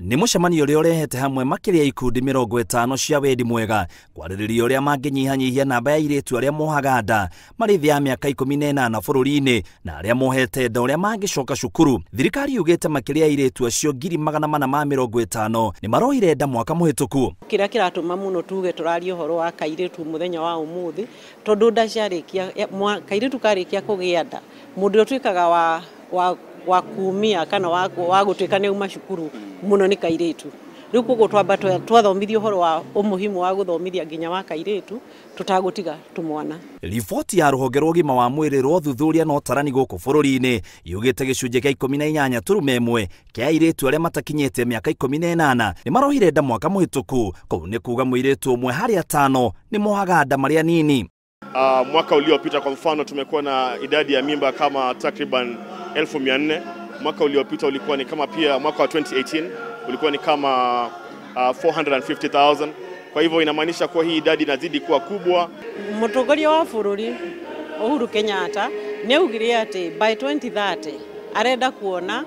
Ni mucemanio uria urehete hamwe makiria ikundi mirongo itano cia wendi mwega kwaririria uria manginyihanyihia namba ya airitu aria mohaga nda mari thia miaka 18 bururi-ini na aria mohete nda uria mangicoka cukuru. Thirikari yugite makiria airitu acio ngiri magana mana ma 50 nimorohire nda mwaka muhituku. Kiria kiratuma muno tuge turaria uhoro wa kairitu muthenya wa umuthi tondu nda ciarikia kairitu karikia kugia nda mundu utwikaga wa kuumia kana wa gutwika ne uma cukuru muno ni kairitu. Riu koguo twamba twathomithio horo wa umuhimu wa guthomithia nginya wa kairitu tutagutiga tumwana. Riboti ya ruhonge rwa ugima wa mwiri rwa uthuthuria no tarani guku bururi-ini yugite gicunje kia 18 kia airitu aria matakinyite miaka 18 ni marohire nda mwaka muhituku. Kou ni kuga muiritu umwe hari atano ni mohaga nda maria nini. Mwaka uliopita kwa mfano tumekuwa na idadi ya mimba kama takriban 1400. Mwaka uliopita ulikuwa ni kama pia mwaka wa 2018 ulikuwa ni kama 450,000. Kwa hivyo inamaanisha kuwa hii idadi inazidi kuwa kubwa. Mutongoria wa bururi Uhuru Kenyatta ni ugire ati by 2030 arenda kuona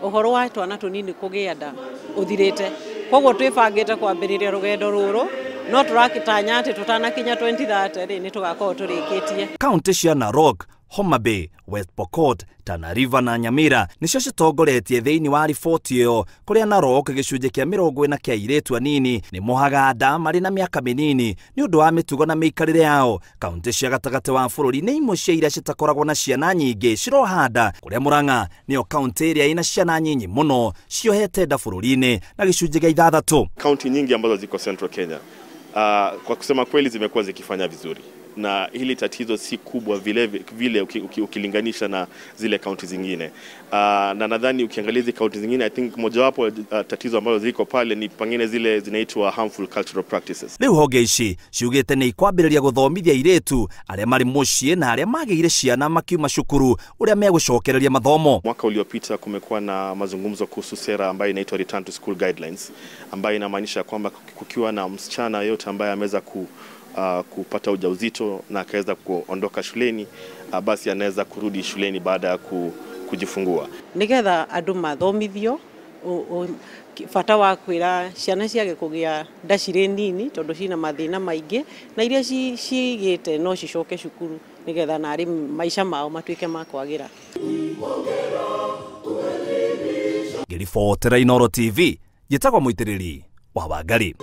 uhoro wa twana tunini kugia nda uthirite. Koguo twibangite kwambiriria rugendo ruru no turakitanya ati tutanakinya 2030 ni tugakorwo turikitie. County cia Narok, Homa Bay, West Pokot, Tana River na Nyamira nicio citongoretie thiini wa riboti iyo, kuria Narok gicunje kia 40 kia airitu anini ni mohaga nda mari na miaka minini ni undu wa mitugo na miikarire yao. County cia gatagati wa bururi ni imwe cia iria citakoragwo na ciana nyingi ciroha nda, kuria Murang'a niyo county iria ina ciana nyinyi muno ciohete nda bururi-ini na gicunje gia 6. County nyingi ambazo ziko Central Kenya kwa kusema kweli zimekuwa zikifanya vizuri, na hili tatizo si kubwa vile ukilinganisha na zile kaunti zingine. Na nadhani ukiangalia hizo kaunti zingine, I think mojawapo tatizo ambalo ziko pale ni pengine zile zinaitwa harmful cultural practices. Riu honge ici ciugite ni ikwambiriria guthomithia airitu aria mari mucii na aria magire ciana makiuma cukuru uria megucokereria mathomo. Mwaka uliopita kumekuwa na mazungumzo kuhusu sera ambayo inaitwa Return to School Guidelines, ambayo inamaanisha kwamba kukiwa na msichana yote ambaye ameweza kupata ujauzito na akaweza kuondoka shuleni, basi anaweza kurudi shuleni baada ya kujifungua. Nigetha andu mathomithio fata wa kwira ciana ciage kugia nda ciri nini tondu cina mathina maingi na iria cigite no cicoke cukuru nigetha nari maisha mao matuike ma kwagira. Ngiri 4 TV, gitagwa muitiriri wa Wangari.